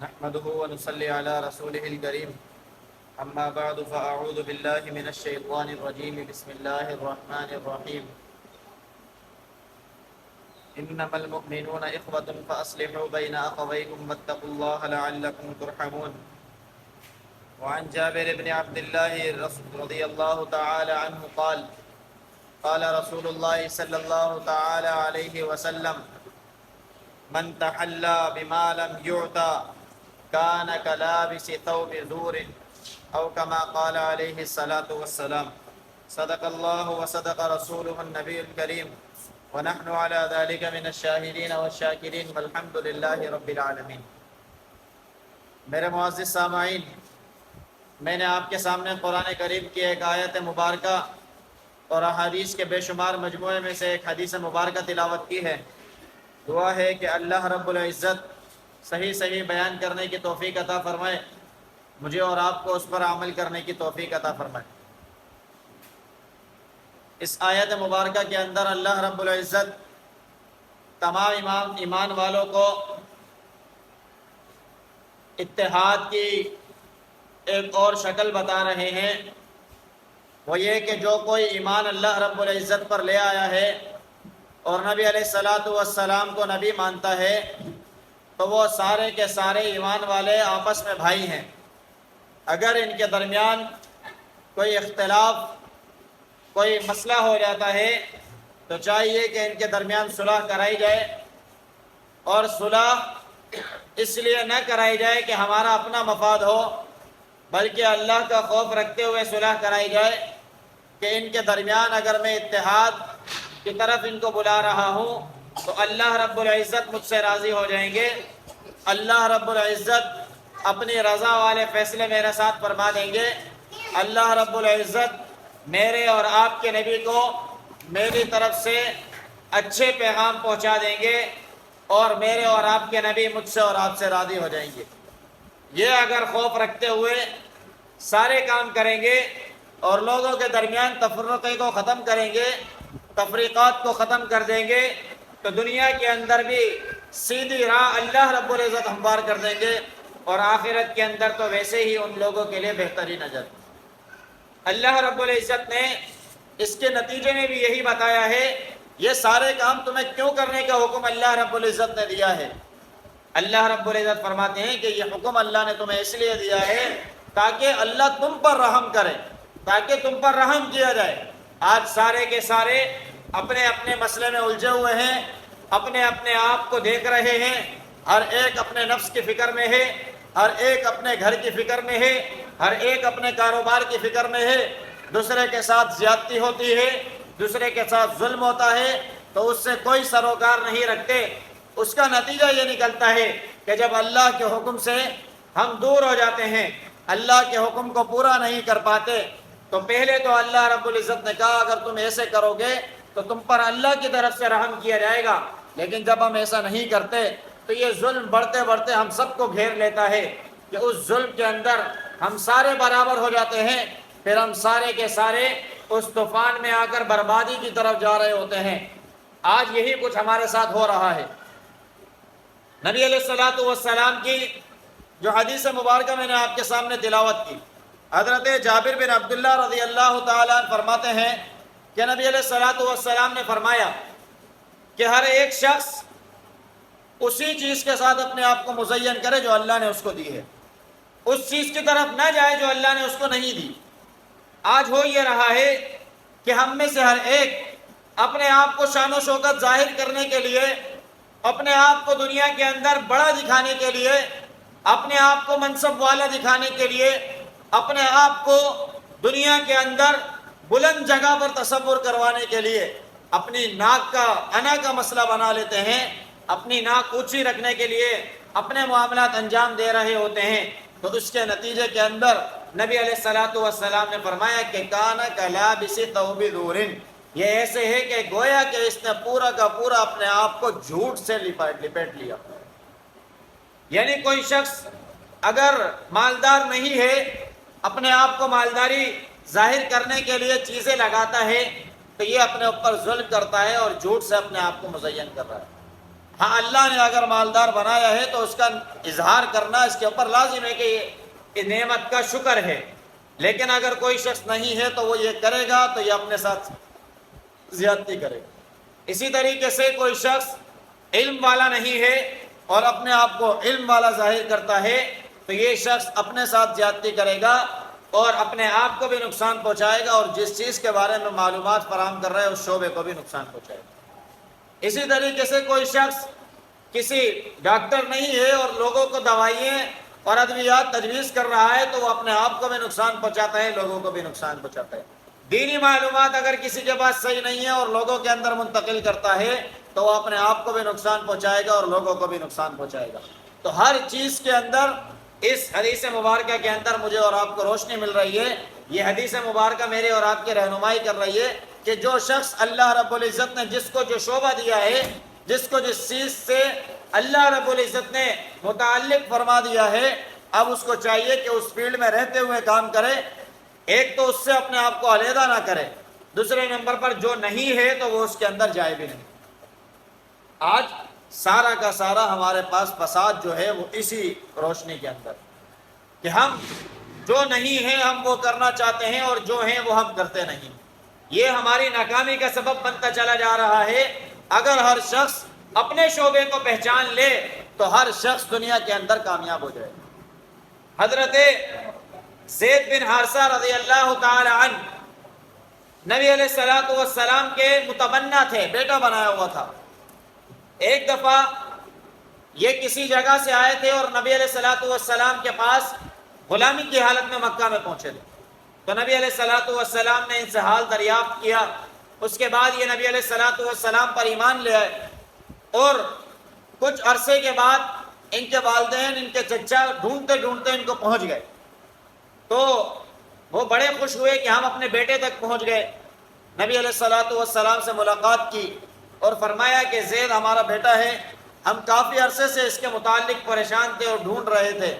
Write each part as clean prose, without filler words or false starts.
نحمده ونصلي على رسوله الكريم أما بعد فأعوذ بالله من الشيطان الرجيم بسم الله الرحمن الرحيم إنما المؤمنون إخوة فأصلحوا بين أخويكم واتقوا الله لعلكم ترحمون. وعن جابر بن عبد الله رضي الله تعالى عنه قال قال رسول الله صلى الله تعالى عليه وسلم من تحلى بما لم يعطى كان كلابس ثوب زور أو كما قال عليه الصلاة والسلام. صدق الله وصدق رسوله النبي الكريم ونحن على ذلك من الشاهدين والشاكرين والحمد لله رب العالمین. میرے معزز سامعین، میں نے آپ کے سامنے قرآن کریم کی ایک آیت مبارکہ اور احادیث کے بے شمار مجموعے میں سے ایک حدیث مبارکہ تلاوت کی ہے. دعا ہے کہ اللہ رب العزت صحیح بیان کرنے کی توفیق عطا فرمائے، مجھے اور آپ کو اس پر عمل کرنے کی توفیق عطا فرمائے. اس آیت مبارکہ کے اندر اللہ رب العزت تمام ایمان والوں کو اتحاد کی ایک اور شکل بتا رہے ہیں. وہ یہ کہ جو کوئی ایمان اللہ رب العزت پر لے آیا ہے اور نبی علیہ الصلاۃ والسلام کو نبی مانتا ہے تو وہ سارے کے سارے ایمان والے آپس میں بھائی ہیں. اگر ان کے درمیان کوئی اختلاف، کوئی مسئلہ ہو جاتا ہے تو چاہیے کہ ان کے درمیان صلح کرائی جائے، اور صلح اس لیے نہ کرائی جائے کہ ہمارا اپنا مفاد ہو، بلکہ اللہ کا خوف رکھتے ہوئے صلح کرائی جائے کہ ان کے درمیان اگر میں اتحاد کی طرف ان کو بلا رہا ہوں تو اللہ رب العزت مجھ سے راضی ہو جائیں گے، اللہ رب العزت اپنی رضا والے فیصلے میرے ساتھ فرما دیں گے، اللہ رب العزت میرے اور آپ کے نبی کو میری طرف سے اچھے پیغام پہنچا دیں گے، اور میرے اور آپ کے نبی مجھ سے اور آپ سے راضی ہو جائیں گے. یہ اگر خوف رکھتے ہوئے سارے کام کریں گے اور لوگوں کے درمیان تفرقے کو ختم کریں گے، تفریقات کو ختم کر دیں گے، تو دنیا کے اندر بھی سیدھی راہ اللہ رب العزت ہموار کر دیں گے، اور آخرت کے اندر تو ویسے ہی ان لوگوں کے لیے بہتری نظر. اللہ رب العزت نے اس کے نتیجے میں بھی یہی بتایا ہے. یہ سارے کام تمہیں کیوں کرنے کا حکم اللہ رب العزت نے دیا ہے؟ اللہ رب العزت فرماتے ہیں کہ یہ حکم اللہ نے تمہیں اس لیے دیا ہے تاکہ اللہ تم پر رحم کرے، تاکہ تم پر رحم کیا جائے. آج سارے کے سارے اپنے اپنے مسئلے میں الجھے ہوئے ہیں، اپنے اپنے آپ کو دیکھ رہے ہیں، ہر ایک اپنے نفس کی فکر میں ہے، ہر ایک اپنے گھر کی فکر میں ہے، ہر ایک اپنے کاروبار کی فکر میں ہے. دوسرے کے ساتھ زیادتی ہوتی ہے، دوسرے کے ساتھ ظلم ہوتا ہے تو اس سے کوئی سروکار نہیں رکھتے. اس کا نتیجہ یہ نکلتا ہے کہ جب اللہ کے حکم سے ہم دور ہو جاتے ہیں، اللہ کے حکم کو پورا نہیں کر پاتے، تو پہلے تو اللہ رب العزت نے کہا اگر تم ایسے کرو گے تو تم پر اللہ کی طرف سے رحم کیا جائے گا. لیکن جب ہم ایسا نہیں کرتے تو یہ ظلم بڑھتے بڑھتے ہم سب کو گھیر لیتا ہے کہ اس ظلم کے اندر ہم سارے برابر ہو جاتے ہیں، پھر ہم سارے کے سارے اس طوفان میں آ کر بربادی کی طرف جا رہے ہوتے ہیں. آج یہی کچھ ہمارے ساتھ ہو رہا ہے. نبی علیہ الصلاۃ والسلام کی جو حدیث مبارکہ میں نے آپ کے سامنے تلاوت کی، حضرت جابر بن عبداللہ رضی اللہ تعالیٰ عنہ فرماتے ہیں کہ نبی علیہ الصلاۃ والسلام نے فرمایا کہ ہر ایک شخص اسی چیز کے ساتھ اپنے آپ کو مزین کرے جو اللہ نے اس کو دی ہے، اس چیز کی طرف نہ جائے جو اللہ نے اس کو نہیں دی. آج ہو یہ رہا ہے کہ ہم میں سے ہر ایک اپنے آپ کو شان و شوکت ظاہر کرنے کے لیے، اپنے آپ کو دنیا کے اندر بڑا دکھانے کے لیے، اپنے آپ کو منصب والا دکھانے کے لیے، اپنے آپ کو دنیا کے اندر بلند جگہ پر تصور کروانے کے لیے اپنی ناک کا انا کا مسئلہ بنا لیتے ہیں، اپنی ناک اونچی رکھنے کے لیے اپنے معاملات انجام دے رہے ہوتے ہیں. تو اس کے نتیجے کے اندر نبی علیہ الصلاۃ والسلام نے فرمایا کہ کان کلابس ثوب زور، یہ ایسے ہے کہ گویا کہ اس نے پورا کا پورا اپنے آپ کو جھوٹ سے لپیٹ لیا. یعنی کوئی شخص اگر مالدار نہیں ہے، اپنے آپ کو مالداری ظاہر کرنے کے لیے چیزیں لگاتا ہے تو یہ اپنے اوپر ظلم کرتا ہے اور جھوٹ سے اپنے آپ کو مزین کر رہا ہے. ہاں اللہ نے اگر مالدار بنایا ہے تو اس کا اظہار کرنا اس کے اوپر لازم ہے کہ یہ نعمت کا شکر ہے، لیکن اگر کوئی شخص نہیں ہے تو وہ یہ کرے گا تو یہ اپنے ساتھ زیادتی کرے گا۔ اسی طریقے سے کوئی شخص علم والا نہیں ہے اور اپنے آپ کو علم والا ظاہر کرتا ہے تو یہ شخص اپنے ساتھ زیادتی کرے گا اور اپنے آپ کو بھی نقصان پہنچائے گا، اور جس چیز کے بارے میں معلومات فراہم کر رہا ہے اس شعبے کو بھی نقصان پہنچائے گا۔ اسی طریقے سے کوئی شخص کسی ڈاکٹر نہیں ہے اور لوگوں کو دوائیں اور ادویات تجویز کر رہا ہے تو وہ اپنے آپ کو بھی نقصان پہنچاتا ہے، لوگوں کو بھی نقصان پہنچاتا ہے۔ دینی معلومات اگر کسی کے پاس صحیح نہیں ہے اور لوگوں کے اندر منتقل کرتا ہے تو وہ اپنے آپ کو بھی نقصان پہنچائے گا اور لوگوں کو بھی نقصان پہنچائے گا۔ تو ہر چیز کے اندر اس حدیث مبارکہ کے اندر مجھے اور آپ کو روشنی مل رہی ہے، یہ حدیث مبارکہ میرے اور آپ کی رہنمائی کر رہی ہے کہ جو شخص اللہ رب العزت نے جس کو جو شعبہ دیا ہے، جس کو جس چیز سے اللہ رب العزت نے متعلق فرما دیا ہے، اب اس کو چاہیے کہ اس فیلڈ میں رہتے ہوئے کام کرے۔ ایک تو اس سے اپنے آپ کو علیحدہ نہ کرے، دوسرے نمبر پر جو نہیں ہے تو وہ اس کے اندر جائے بھی نہیں۔ آج سارا کا سارا ہمارے پاس فساد جو ہے وہ اسی روشنی کے اندر کہ ہم جو نہیں ہے ہم وہ کرنا چاہتے ہیں اور جو ہیں وہ ہم کرتے نہیں، یہ ہماری ناکامی کا سبب بنتا چلا جا رہا ہے۔ اگر ہر شخص اپنے شعبے کو پہچان لے تو ہر شخص دنیا کے اندر کامیاب ہو جائے۔ حضرت زید بن حارثہ رضی اللہ تعالی عنہ نبی علیہ الصلوۃ والسلام کے متبنہ تھے، بیٹا بنایا ہوا تھا۔ ایک دفعہ یہ کسی جگہ سے آئے تھے اور نبی علیہ الصلوۃ والسلام کے پاس غلامی کی حالت میں مکہ میں پہنچے تھے، تو نبی علیہ الصلوۃ والسلام نے ان سے حال دریافت کیا۔ اس کے بعد یہ نبی علیہ الصلوۃ والسلام پر ایمان لے آئے، اور کچھ عرصے کے بعد ان کے والدین ان کے چچا ڈھونڈتے ڈھونڈتے ان کو پہنچ گئے، تو وہ بڑے خوش ہوئے کہ ہم اپنے بیٹے تک پہنچ گئے۔ نبی علیہ الصلوۃ والسلام سے ملاقات کی اور فرمایا کہ زید ہمارا بیٹا ہے، ہم کافی عرصے سے اس کے متعلق پریشان تھے اور ڈھونڈ رہے تھے،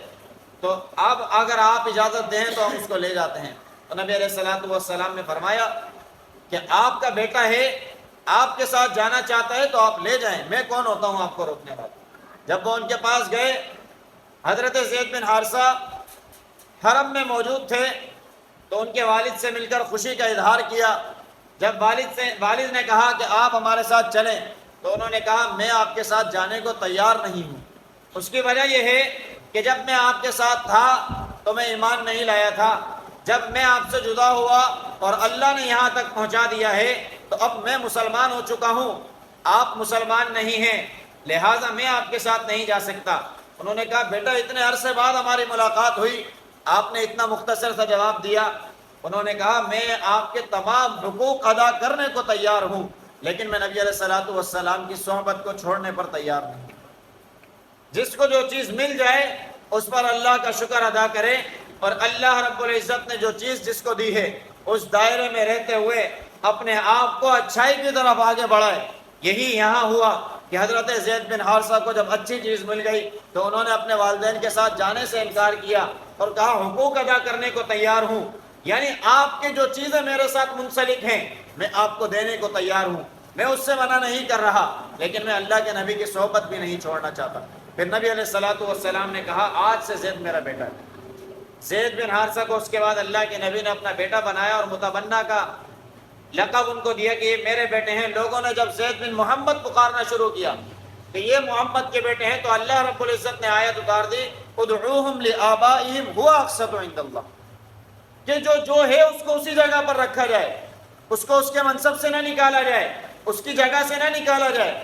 تو اب اگر آپ اجازت دیں تو ہم اس کو لے جاتے ہیں۔ تو نبی علیہ الصلوۃ والسلام نے فرمایا کہ آپ کا بیٹا ہے، آپ کے ساتھ جانا چاہتا ہے تو آپ لے جائیں، میں کون ہوتا ہوں آپ کو روکنے والا۔ جب وہ ان کے پاس گئے، حضرت زید بن حارثہ حرم میں موجود تھے تو ان کے والد سے مل کر خوشی کا اظہار کیا۔ جب والد نے کہا کہ آپ ہمارے ساتھ چلیں تو انہوں نے کہا میں آپ کے ساتھ جانے کو تیار نہیں ہوں۔ اس کی وجہ یہ ہے کہ جب میں آپ کے ساتھ تھا تو میں ایمان نہیں لایا تھا، جب میں آپ سے جدا ہوا اور اللہ نے یہاں تک پہنچا دیا ہے تو اب میں مسلمان ہو چکا ہوں، آپ مسلمان نہیں ہیں، لہٰذا میں آپ کے ساتھ نہیں جا سکتا۔ انہوں نے کہا بیٹا اتنے عرصے بعد ہماری ملاقات ہوئی، آپ نے اتنا مختصر سا جواب دیا۔ انہوں نے کہا میں آپ کے تمام حقوق ادا کرنے کو تیار ہوں، لیکن میں نبی علیہ الصلوۃ والسلام کی صحبت کو چھوڑنے پر تیار نہیں۔ جس کو جو چیز مل جائے اس پر اللہ کا شکر ادا کرے، اور اللہ رب العزت نے جو چیز جس کو دی ہے اس دائرے میں رہتے ہوئے اپنے آپ کو اچھائی کی طرف آگے بڑھائے۔ یہی یہاں ہوا کہ حضرت زید بن حارثہ کو جب اچھی چیز مل گئی تو انہوں نے اپنے والدین کے ساتھ جانے سے انکار کیا اور کہا حقوق ادا کرنے کو تیار ہوں، یعنی آپ کے جو چیزیں میرے ساتھ منسلک ہیں میں آپ کو دینے کو تیار ہوں، میں اس سے منع نہیں کر رہا، لیکن میں اللہ کے نبی کی صحبت بھی نہیں چھوڑنا چاہتا۔ پھر نبی علیہ الصلوۃ والسلام نے کہا آج سے زید میرا بیٹا ہے۔ زید بن حارثہ کو اس کے بعد اللہ کے نبی نے اپنا بیٹا بنایا اور متبنہ کا لقب ان کو دیا کہ یہ میرے بیٹے ہیں۔ لوگوں نے جب زید بن محمد پکارنا شروع کیا کہ یہ محمد کے بیٹے ہیں تو اللہ رب العزت نے آیت اتار دی ادعوہم لآبائہم ہوا اقسط عند اللہ، کہ جو ہے اس کو اسی جگہ پر رکھا جائے، اس کو اس کے منصب سے نہ نکالا جائے، اس کی جگہ سے نہ نکالا جائے۔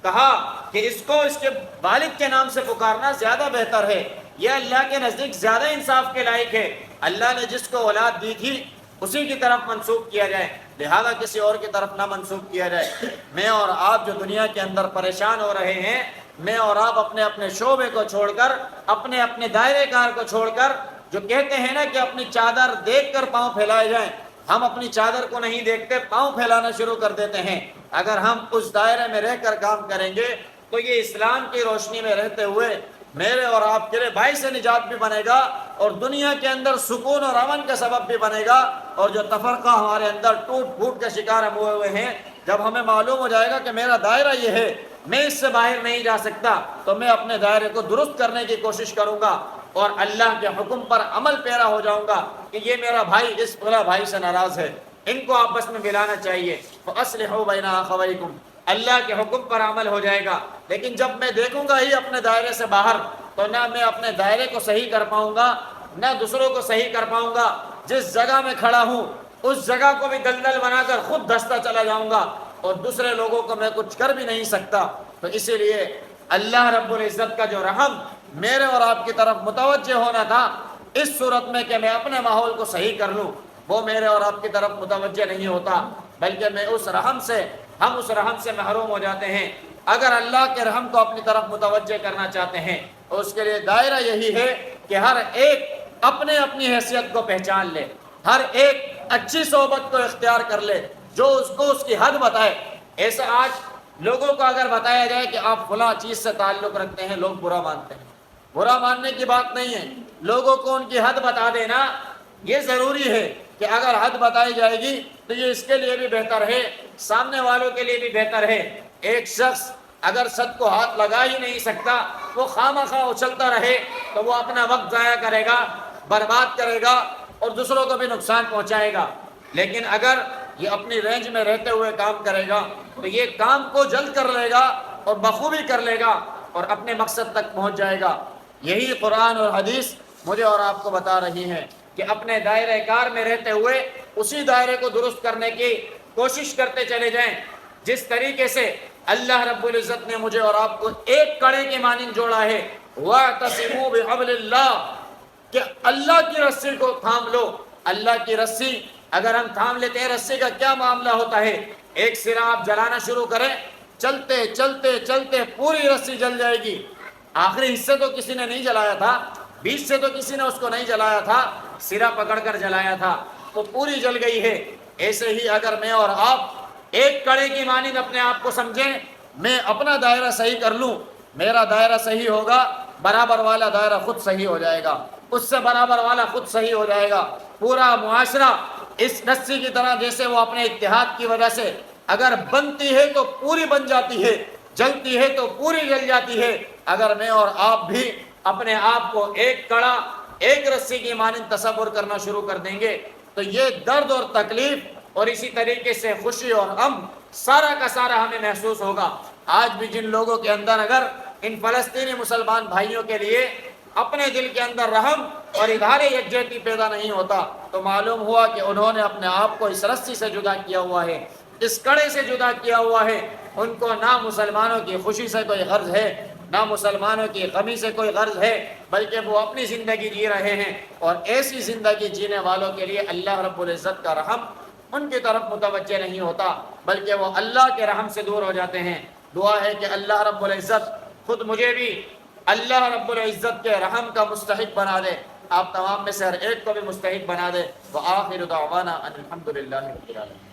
کہا کہ اس کو اس کے والد کے نام سے پکارنا زیادہ بہتر ہے، یہ اللہ کے نزدیک زیادہ انصاف کے لائق ہے۔ اللہ نے جس کو اولاد دی تھی اسی کی طرف منسوب کیا جائے، لہذا کسی اور کی طرف نہ منسوب کیا جائے۔ میں اور آپ جو دنیا کے اندر پریشان ہو رہے ہیں، میں اور آپ اپنے اپنے شعبے کو چھوڑ کر، اپنے اپنے دائرے کار کو چھوڑ کر، جو کہتے ہیں نا کہ اپنی چادر دیکھ کر پاؤں پھیلائے جائیں، ہم اپنی چادر کو نہیں دیکھتے، پاؤں پھیلانا شروع کر دیتے ہیں۔ اگر ہم اس دائرے میں رہ کر کام کریں گے تو یہ اسلام کی روشنی میں رہتے ہوئے میرے اور آپ کے لیے باعث نجات بھی بنے گا اور دنیا کے اندر سکون اور امن کا سبب بھی بنے گا۔ اور جو تفرقہ ہمارے اندر ٹوٹ پھوٹ کے شکار ہم ہوئے ہیں، جب ہمیں معلوم ہو جائے گا کہ میرا دائرہ یہ ہے میں اس سے باہر نہیں جا سکتا تو میں اپنے دائرے کو درست کرنے کی کوشش کروں گا اور اللہ کے حکم پر عمل پیرا ہو جاؤں گا کہ یہ میرا بھائی اس فلاں بھائی سے ناراض ہے، ان کو آپس میں ملانا چاہیے، فَأَصْلِحُوا بَيْنَ أَخَوَيْكُمْ، اللہ کے حکم پر عمل ہو جائے گا۔ لیکن جب میں دیکھوں گا ہی اپنے دائرے سے باہر تو نہ میں اپنے دائرے کو صحیح کر پاؤں گا نہ دوسروں کو صحیح کر پاؤں گا، جس جگہ میں کھڑا ہوں اس جگہ کو بھی دلدل بنا کر خود دھستا چلا جاؤں گا اور دوسرے لوگوں کو میں کچھ کر بھی نہیں سکتا۔ تو اسی لیے اللہ رب العزت کا جو رحم میرے اور آپ کی طرف متوجہ ہونا تھا اس صورت میں کہ میں اپنے ماحول کو صحیح کر لوں، وہ میرے اور آپ کی طرف متوجہ نہیں ہوتا، بلکہ میں ہم اس رحم سے محروم ہو جاتے ہیں۔ اگر اللہ کے رحم کو اپنی طرف متوجہ کرنا چاہتے ہیں تو اس کے لیے دائرہ یہی ہے کہ ہر ایک اپنے اپنی حیثیت کو پہچان لے، ہر ایک اچھی صحبت کو اختیار کر لے جو اس کو اس کی حد بتائے۔ ایسا آج لوگوں کو اگر بتایا جائے کہ آپ فلاں چیز سے تعلق رکھتے ہیں، لوگ برا مانتے ہیں۔ برا ماننے کی بات نہیں ہے، لوگوں کو ان کی حد بتا دینا یہ ضروری ہے کہ اگر حد بتائی جائے گی تو یہ اس کے لیے بھی بہتر ہے، سامنے والوں کے لیے بھی بہتر ہے۔ ایک شخص اگر سد کو ہاتھ لگا ہی نہیں سکتا، وہ خواہ اچھلتا رہے تو وہ اپنا وقت ضائع کرے گا، برباد کرے گا اور دوسروں کو بھی نقصان پہنچائے گا۔ لیکن اگر یہ اپنی رینج میں رہتے ہوئے کام کرے گا تو یہ کام کو جلد کر لے گا اور بخوبی کر لے گا اور اپنے مقصد تک پہنچ جائے گا۔ یہی قرآن اور حدیث مجھے اور آپ کو بتا رہی ہیں کہ اپنے دائرہ کار میں رہتے ہوئے اسی دائرے کو درست کرنے کی کوشش کرتے چلے جائیں جس طریقے سے اللہ رب العزت نے مجھے اور آپ کو ایک کڑے کے مانند جوڑا ہے۔ وَاعْتَصِمُوا بِحَبْلِ اللَّهِ، کہ اللہ کی رسی کو تھام لو۔ اللہ کی رسی اگر ہم تھام لیتے ہیں، رسی کا کیا معاملہ ہوتا ہے؟ ایک سرا آپ جلانا شروع کریں، چلتے چلتے چلتے پوری رسی جل جائے گی۔ آخری حصے تو کسی نے نہیں جلایا تھا، بیچ سے تو کسی نے اس کو نہیں جلایا تھا، سرا پکڑ کر جلایا تھا تو پوری جل گئی ہے۔ ایسے ہی اگر میں اور آپ ایک کڑے کی مانند اپنے آپ کو سمجھیں، میں اپنا دائرہ صحیح کر لوں، میرا دائرہ صحیح ہوگا، برابر والا دائرہ خود صحیح ہو جائے گا، اس سے برابر والا خود صحیح ہو جائے گا۔ پورا معاشرہ اس رسی کی طرح جیسے وہ اپنے اتحاد کی وجہ سے اگر بنتی ہے تو پوری بن جاتی ہے، جلتی ہے تو پوری جل جاتی ہے۔ اگر میں اور آپ بھی اپنے آپ کو ایک کڑا ایک رسی کی مانند تصور کرنا شروع کر دیں گے تو یہ درد اور تکلیف اور اسی طریقے سے خوشی اور غم سارا کا سارا ہمیں محسوس ہوگا۔ آج بھی جن لوگوں کے اندر اگر ان فلسطینی مسلمان بھائیوں کے لیے اپنے دل کے اندر رحم اور اظہار یکجہتی پیدا نہیں ہوتا تو معلوم ہوا کہ انہوں نے اپنے آپ کو اس رسی سے جدا کیا ہوا ہے، اس کڑے سے جدا کیا ہوا ہے۔ ان کو نہ مسلمانوں کی خوشی سے کوئی غرض ہے، نہ مسلمانوں کی غمی سے کوئی غرض ہے، بلکہ وہ اپنی زندگی جی رہے ہیں۔ اور ایسی زندگی جینے والوں کے لیے اللہ رب العزت کا رحم ان کی طرف متوجہ نہیں ہوتا، بلکہ وہ اللہ کے رحم سے دور ہو جاتے ہیں۔ دعا ہے کہ اللہ رب العزت خود مجھے بھی اللہ رب العزت کے رحم کا مستحق بنا دے، آپ تمام میں سے ہر ایک کو بھی مستحق بنا دے۔ وآخر دعوانا ان الحمدللہ رب العالمین۔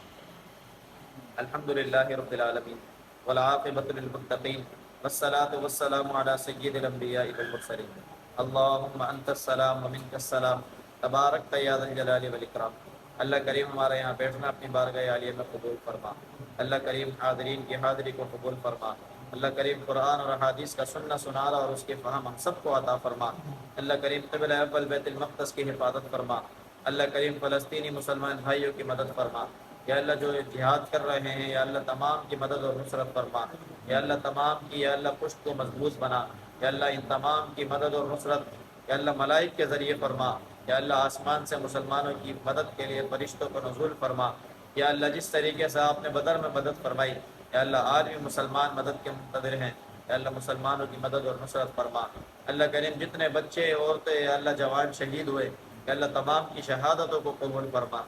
الحمدللہ رب العالمین والعاقبۃ للمتقین والصلاة والسلام علی سید الانبیاء والمرسلین۔ اللہم انت السلام ومنک السلام تبارک یا ذا الجلال والاکرام۔ اللہ کریم ہمارے یہاں بیٹھنا اپنی بارگاہ عالیہ میں قبول فرما۔ اللہ کریم حاضرین کی حاضری کو قبول فرما۔ اللہ کریم قرآن اور حدیث کا سننا سنانا اور اس کے فہم ہم سب کو عطا فرما۔ اللہ کریم قبلہ اول بیت المقدس کی حفاظت فرما۔ اللہ کریم فلسطینی مسلمان بھائیوں کی مدد فرما۔ یا اللہ جو جہاد کر رہے ہیں یا اللہ تمام کی مدد اور نصرت فرما۔ یا اللہ تمام کی یا اللہ پشت کو مضبوط بنا۔ یا اللہ ان تمام کی مدد اور نصرت یا اللہ ملائک کے ذریعے فرما۔ یا اللہ آسمان سے مسلمانوں کی مدد کے لیے فرشتوں کو نزول فرما۔ یا اللہ جس طریقے سے آپ نے بدر میں مدد فرمائی، یا اللہ آج بھی مسلمان مدد کے منتظر ہیں، یا اللہ مسلمانوں کی مدد اور نصرت فرما۔ اللہ کریم جتنے بچے عورتیں یا اللہ جوان شہید ہوئے، یا اللہ تمام کی شہادتوں کو قبول فرما۔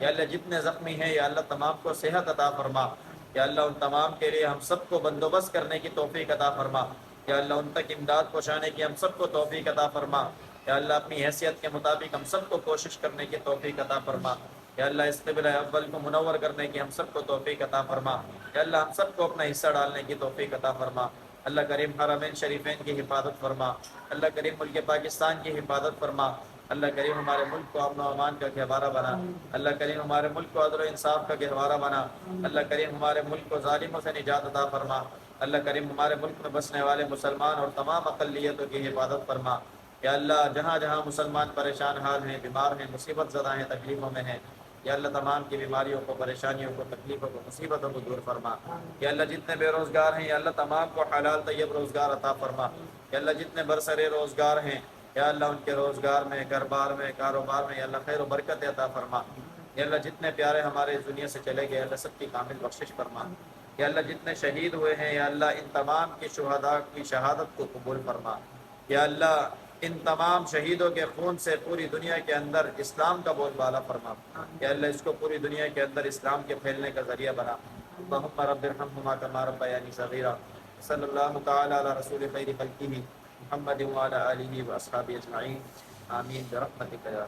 یا اللہ جتنے زخمی ہیں یا اللہ تمام کو صحت عطا فرما۔ یا اللہ ان تمام کے لیے ہم سب کو بندوبست کرنے کی توفیق عطا فرما۔ یا اللہ ان تک امداد پہنچانے کی ہم سب کو توفیق عطا فرما۔ یا اللہ اپنی حیثیت کے مطابق ہم سب کو کوشش کرنے کی توفیق عطا فرما۔ یا اللہ اس قبلہ اول کو منور کرنے کی ہم سب کو توفیق عطا فرما۔ یا اللہ ہم سب کو اپنا حصہ ڈالنے کی توفیق عطا فرما۔ اللہ کریم حرمین شریفین کی حفاظت فرما۔ اللہ کریم ملک پاکستان کی حفاظت فرما۔ اللہ کریم ہمارے ملک کو امن و امان کا گہوارہ بنا۔ اللہ کریم ہمارے ملک کو عدل و انصاف کا گہوارہ بنا۔ اللہ کریم ہمارے ملک کو ظالموں سے نجات عطا فرما۔ اللہ کریم ہمارے ملک میں بسنے والے مسلمان اور تمام اقلیتوں کی حفاظت فرما۔ یا اللہ جہاں جہاں مسلمان پریشان حال ہیں، بیمار ہیں، مصیبت زدہ ہیں، تکلیفوں میں ہیں، یا اللہ تمام کی بیماریوں کو، پریشانیوں کو، تکلیفوں کو، مصیبتوں کو دور فرما۔ یا اللہ جتنے بے روزگار ہیں یا اللہ تمام کو حلال طیب روزگار عطا فرما۔ یا اللہ جتنے برسرے روزگار ہیں یا اللہ ان کے روزگار میں، گھر بار میں، کاروبار میں یا اللہ خیر و برکت عطا فرما۔ یا اللہ جتنے پیارے ہمارے اس دنیا سے چلے گئے اللہ سب کی کامل بخشش فرما۔ یا اللہ جتنے شہید ہوئے ہیں یا اللہ ان تمام کی شہداء کی شہادت کو قبول فرما۔ یا اللہ ان تمام شہیدوں کے خون سے پوری دنیا کے اندر اسلام کا بول بالا فرما۔ یا اللہ اس کو پوری دنیا کے اندر اسلام کے پھیلنے کا ذریعہ بنا۔ اللہم رب ارحمہما کما ربیانی صغیرا۔ صلی اللہ تعالی علی رسول خیر خلقہ محمد وعلی آلہ واصحابہ اجمعین، آمین برحمتک یا